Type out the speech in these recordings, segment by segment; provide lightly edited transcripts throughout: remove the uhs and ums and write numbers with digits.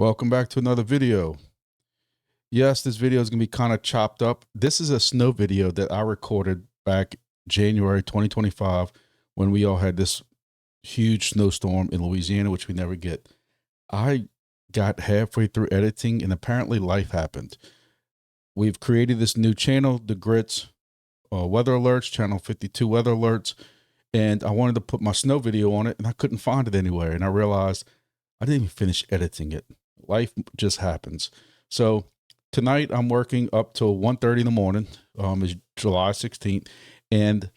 Welcome back to another video. Yes, this video is going to be kind of chopped up. This is a snow video that I recorded back January 2025 when we all had this huge snowstorm in Louisiana, which we never get. I got halfway through editing and apparently life happened. We've created this new channel, The Grits Weather Alerts, channel 52 Weather Alerts, and I wanted to put my snow video on it and I couldn't find it anywhere. And I realized I didn't even finish editing it. Life just happens. So tonight I'm working up till 1:30 in the morning. It's July 16th, and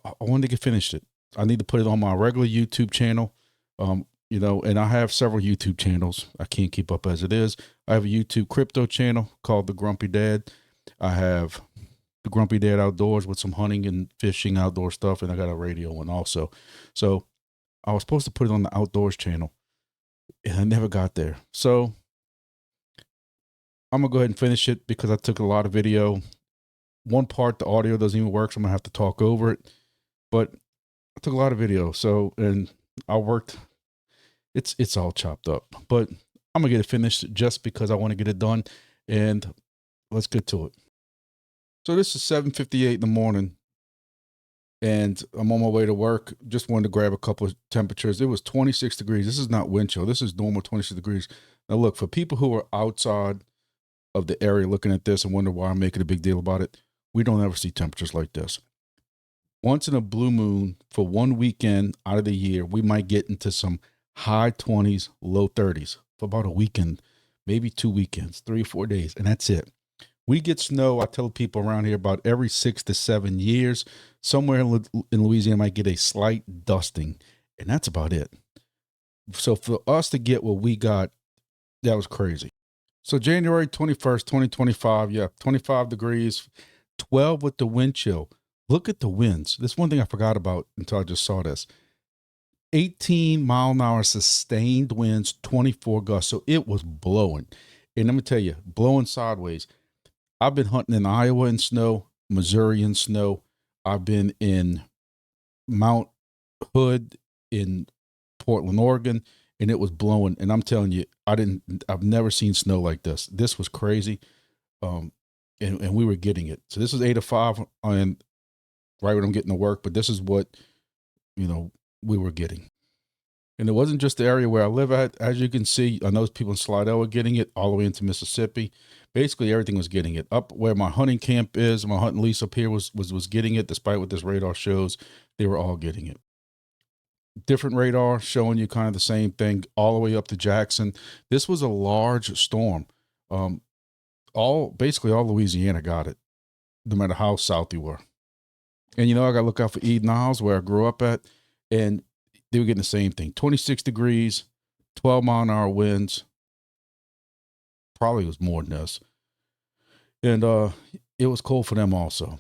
I wanted to get finished it. I need to put it on my regular YouTube channel. And I have several YouTube channels. I can't keep up as it is. I have a YouTube crypto channel called The Grumpy Dad. I have The Grumpy Dad Outdoors with some hunting and fishing outdoor stuff, and I got a radio one also. So I was supposed to put it on the outdoors channel, and I never got there. So I'm gonna go ahead and finish it because I took a lot of video. One part, the audio doesn't even work, so I'm gonna have to talk over it. But I took a lot of video, and I worked. It's all chopped up, but I'm gonna get it finished just because I want to get it done. And let's get to it. So this is 7:58 in the morning, and I'm on my way to work. Just wanted to grab a couple of temperatures. It was 26 degrees. This is not wind chill. This is normal 26 degrees. Now look, for people who are outside of the area looking at this and wonder why I'm making a big deal about it, we don't ever see temperatures like this. Once in a blue moon, for one weekend out of the year, we might get into some high 20s, low 30s for about a weekend, maybe 2 weekends, 3 or 4 days, and that's it. We get snow, I tell people around here, about every 6 to 7 years. Somewhere in Louisiana might get a slight dusting, and that's about it. So for us to get what we got, that was crazy. So January 21st, 2025, 25 degrees, 12 with the wind chill. Look at the winds. This one thing I forgot about until I just saw this. 18-mile-an-hour sustained winds, 24 gusts. So it was blowing. And let me tell you, blowing sideways. I've been hunting in Iowa in snow, Missouri in snow. I've been in Mount Hood in Portland, Oregon, and it was blowing. And I'm telling you, I've never seen snow like this. This was crazy. And we were getting it. So this is 8 to 5 and right when I'm getting to work, but this is what, we were getting. And it wasn't just the area where I live at. As you can see, I know people in Slidell were getting it all the way into Mississippi. Basically, everything was getting it. Up where my hunting camp is, my hunting lease up here was getting it, despite what this radar shows. They were all getting it. Different radar showing you kind of the same thing all the way up to Jackson. This was a large storm. Basically all Louisiana got it, no matter how south you were. And I got to look out for Eden Isles, where I grew up at, and they were getting the same thing. 26 degrees, 12-mile-an-hour winds. Probably was more than this. And it was cold for them also.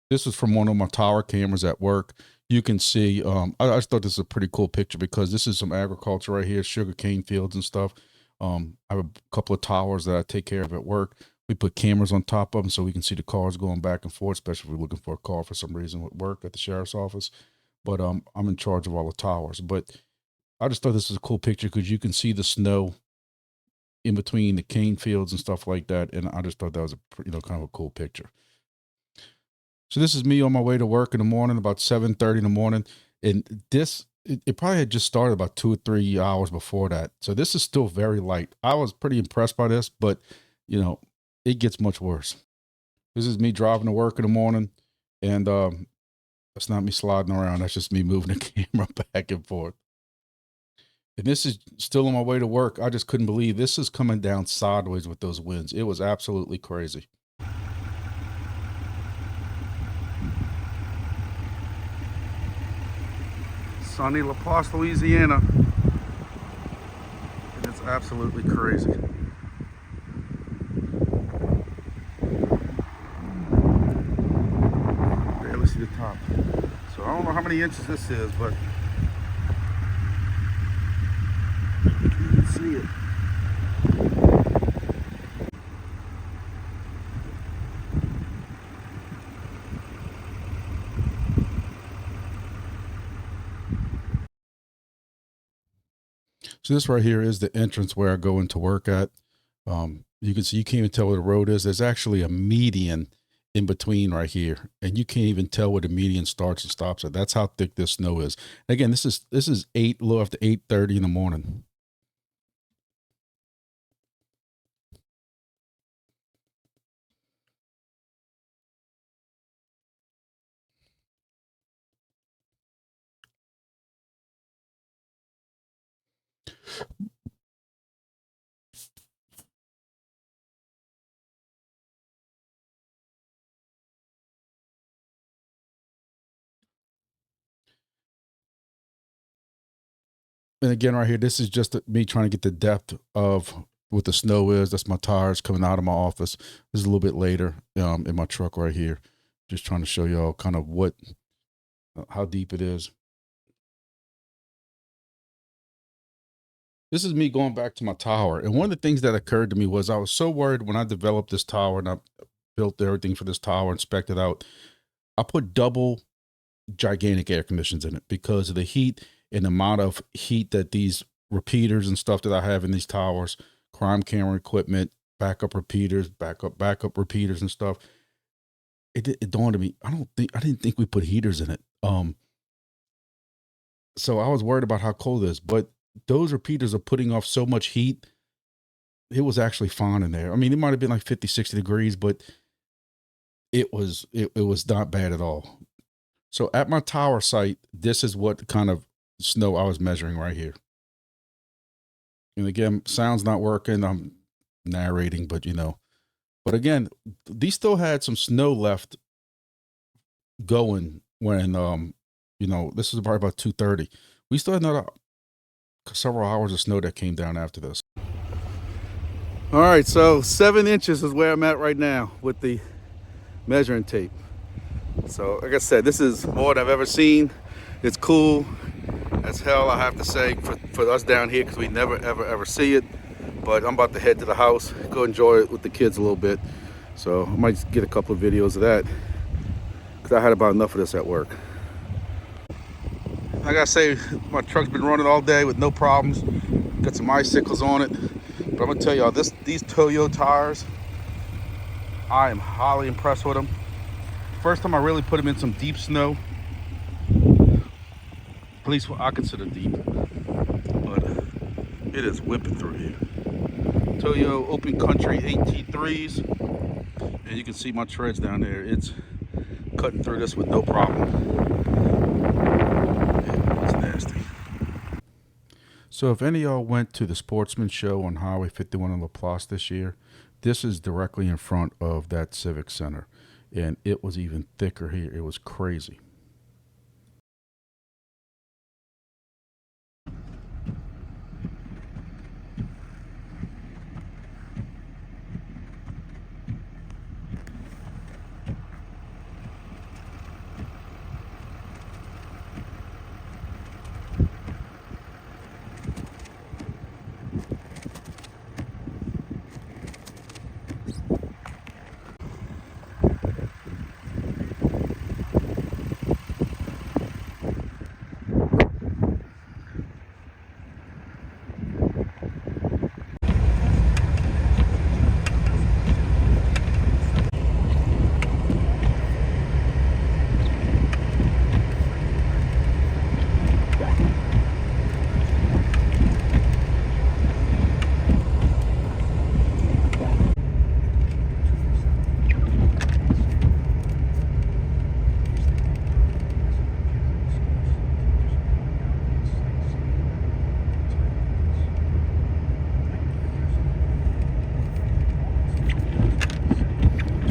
This was from one of my tower cameras at work. You can see, I just thought this was a pretty cool picture because this is some agriculture right here, sugar cane fields and stuff. I have a couple of towers that I take care of at work. We put cameras on top of them so we can see the cars going back and forth, especially if we're looking for a car for some reason at work at the sheriff's office. But I'm in charge of all the towers. But I just thought this was a cool picture because you can see the snow in between the cane fields and stuff like that. And I just thought that was kind of a cool picture. So this is me on my way to work in the morning, about 7:30 in the morning. And it probably had just started about 2 or 3 hours before that. So this is still very light. I was pretty impressed by this, but it gets much worse. This is me driving to work in the morning, and that's not me sliding around. That's just me moving the camera back and forth. And this is still on my way to work. I just couldn't believe this is coming down sideways with those winds. It was absolutely crazy. Sunny La Place, Louisiana. And it's absolutely crazy. Barely see the top. So I don't know how many inches this is, but you can see it. So this right here is the entrance where I go into work at. You can see, you can't even tell where the road is. There's actually a median in between right here, and you can't even tell where the median starts and stops at. That's how thick this snow is. And again, this is a little after 8:30 in the morning. And again, right here, this is just me trying to get the depth of what the snow is. That's my tires coming out of my office. This is a little bit later in my truck right here. Just trying to show y'all kind of how deep it is. This is me going back to my tower. And one of the things that occurred to me was I was so worried when I developed this tower and I built everything for this tower, inspected out. I put double gigantic air conditioners in it because of the heat and the amount of heat that these repeaters and stuff that I have in these towers, crime camera equipment, backup repeaters, backup repeaters and stuff. It dawned on me, I didn't think we put heaters in it. So I was worried about how cold it is, but those repeaters are putting off so much heat. It was actually fine in there. I mean, it might have been like 50, 60 degrees, but it was not bad at all. So at my tower site, this is what kind of snow I was measuring right here. And again, sound's not working. I'm narrating, but but again, these still had some snow left going when, this is probably about 2:30. We still had another several hours of snow that came down after this. All right, so 7 inches is where I'm at right now with the measuring tape. So like I said, this is more than I've ever seen. It's cool as hell, I have to say, for us down here, because we never ever see it. But I'm about to head to the house, go enjoy it with the kids a little bit. So I might get a couple of videos of that, because I had about enough of this at work. I gotta say, my truck's been running all day with no problems. Got some icicles on it. But I'm gonna tell y'all, these Toyo tires, I am highly impressed with them. First time I really put them in some deep snow, at least what I consider deep, but it is whipping through here. Toyo Open Country AT3s, and you can see my treads down there. It's cutting through this with no problem. It's nasty. So if any of y'all went to the Sportsman Show on Highway 51 in LaPlace this year, this is directly in front of that Civic Center, and it was even thicker here. It was crazy.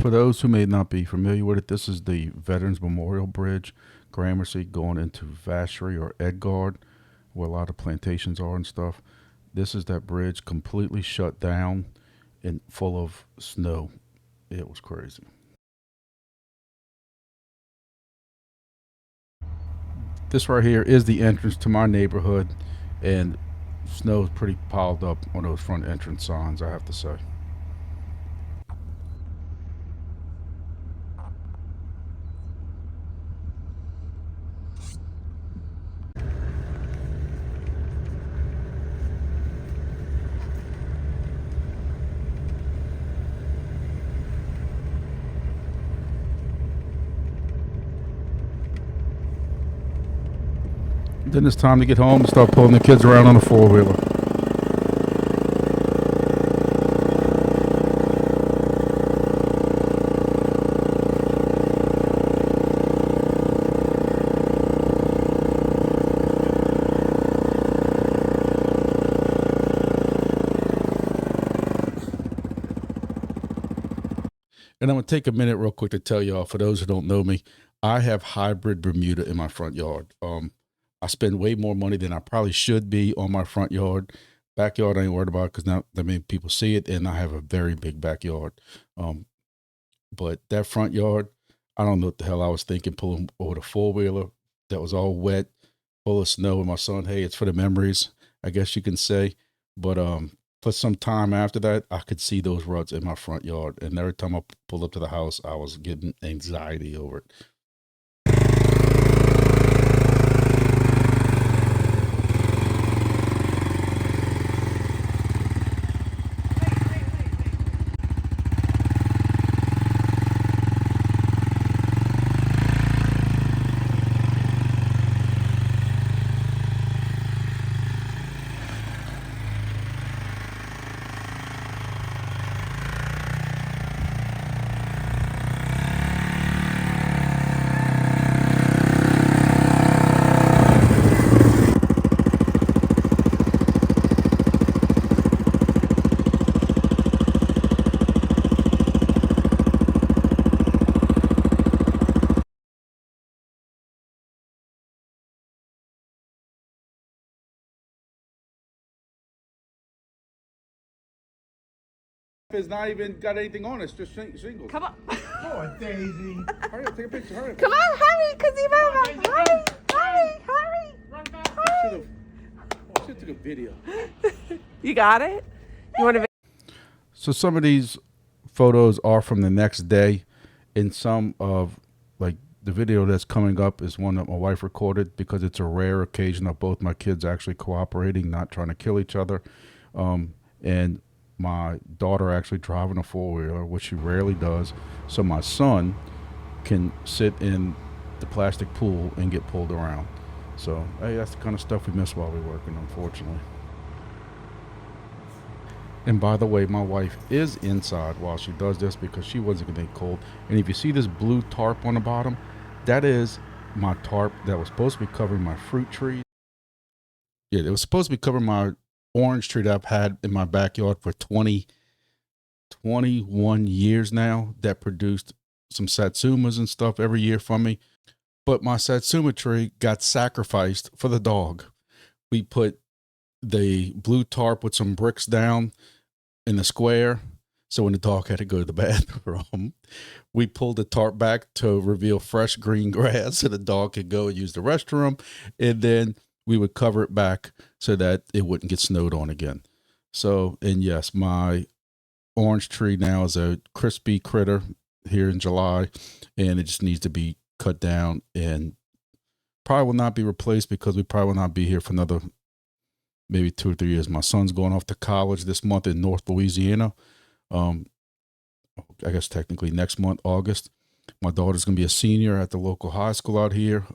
For those who may not be familiar with it, this is the Veterans Memorial Bridge, Gramercy, going into Vacherie or Edgard, where a lot of plantations are and stuff. This is that bridge completely shut down and full of snow. It was crazy. This right here is the entrance to my neighborhood, and snow is pretty piled up on those front entrance signs, I have to say. Then it's time to get home and start pulling the kids around on a four-wheeler. And I'm going to take a minute real quick to tell y'all, for those who don't know me, I have hybrid Bermuda in my front yard. I spend way more money than I probably should be on my front yard. Backyard, I ain't worried about because not that many people see it, and I have a very big backyard. But that front yard, I don't know what the hell I was thinking, pulling over the four-wheeler that was all wet, full of snow with my son. Hey, it's for the memories, I guess you can say. But for some time after that, I could see those ruts in my front yard. And every time I pulled up to the house, I was getting anxiety over it. It's not even got anything on it. It's just shingles. Come on. Oh, Daisy. Hurry up, take a picture. Hurry up. Come on, hurry, because you hurry. Run back. Should took a video. You got it? You want to? So some of these photos are from the next day, and some of, like, the video that's coming up is one that my wife recorded because it's a rare occasion of both my kids actually cooperating, not trying to kill each other. And my daughter actually driving a four-wheeler, which she rarely does, so my son can sit in the plastic pool and get pulled around. So, hey, that's the kind of stuff we miss while we're working, unfortunately. And by the way, my wife is inside while she does this because she wasn't getting cold. And if you see this blue tarp on the bottom, that is my tarp that was supposed to be covering my fruit tree. Yeah, it was supposed to be covering my orange tree that I've had in my backyard for 21 years now, that produced some satsumas and stuff every year from me. But my satsuma tree got sacrificed for the dog. We put the blue tarp with some bricks down in the square, so when the dog had to go to the bathroom, we pulled the tarp back to reveal fresh green grass so the dog could go and use the restroom, and then we would cover it back so that it wouldn't get snowed on again. So, and yes, my orange tree now is a crispy critter here in July, and it just needs to be cut down and probably will not be replaced because we probably will not be here for another maybe 2 or 3 years. My son's going off to college this month in North Louisiana. I guess technically next month, August. My daughter's going to be a senior at the local high school out here,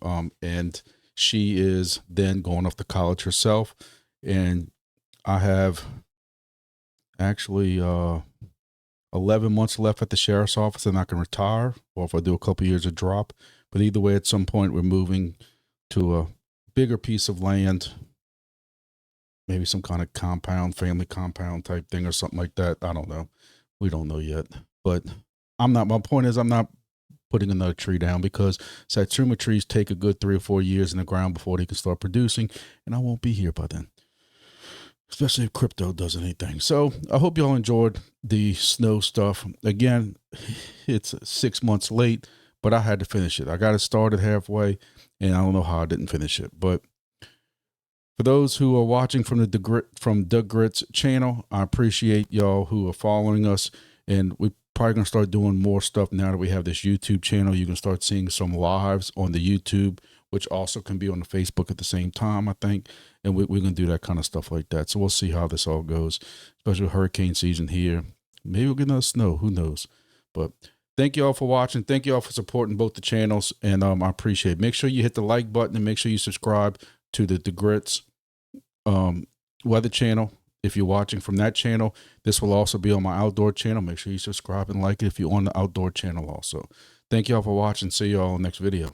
and she is then going off to college herself. And I have actually 11 months left at the sheriff's office, and I can retire, or if I do a couple years of drop. But either way, at some point, we're moving to a bigger piece of land, maybe some kind of compound, family compound type thing or something like that. I don't know. We don't know yet. But my point is I'm not putting another tree down because satsuma trees take a good 3 or 4 years in the ground before they can start producing, and I won't be here by then, especially if crypto does anything. So I hope y'all enjoyed the snow stuff. Again, it's 6 months late, but I had to finish it. I got it started halfway, and I don't know how I didn't finish it. But for those who are watching from Doug Grit's channel, I appreciate y'all who are following us, and we probably going to start doing more stuff now that we have this YouTube channel. You can start seeing some lives on the YouTube, which also can be on the Facebook at the same time, I think. And we're going to do that kind of stuff like that. So we'll see how this all goes, especially with hurricane season here. Maybe we'll get another snow. Who knows? But thank you all for watching. Thank you all for supporting both the channels. And I appreciate it. Make sure you hit the like button and make sure you subscribe to the Grits Weather channel. If you're watching from that channel, this will also be on my outdoor channel. Make sure you subscribe and like it if you're on the outdoor channel also. Thank y'all for watching. See y'all next video.